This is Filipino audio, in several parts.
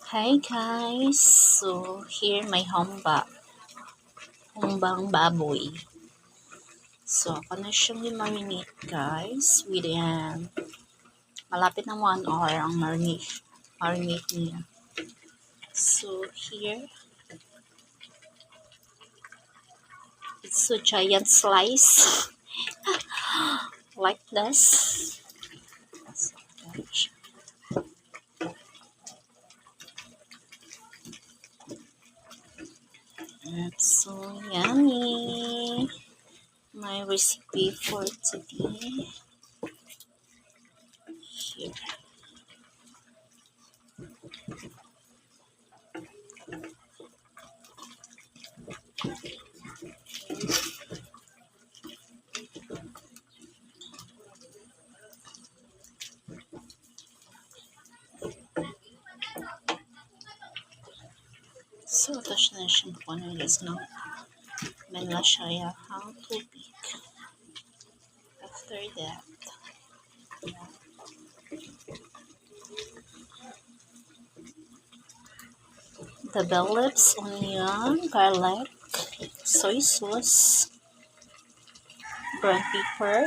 Hi guys! So, here my humbang baboy. So, ako na siyang i-marinate guys within malapit na 1 hour ang marinate niya. So, here it's a giant slice like this. It's so yummy! My recipe for today. Here. So, tapos na siyang punulis ng melasya ang tubig. After that, the bell lips, onion, garlic, soy sauce, brown pepper,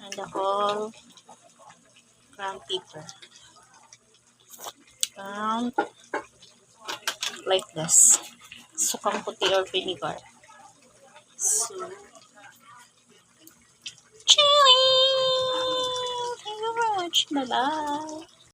and the whole ground pepper. And like this, sukang puti or vinegar. So, chili! Thank you very much. Bye-bye.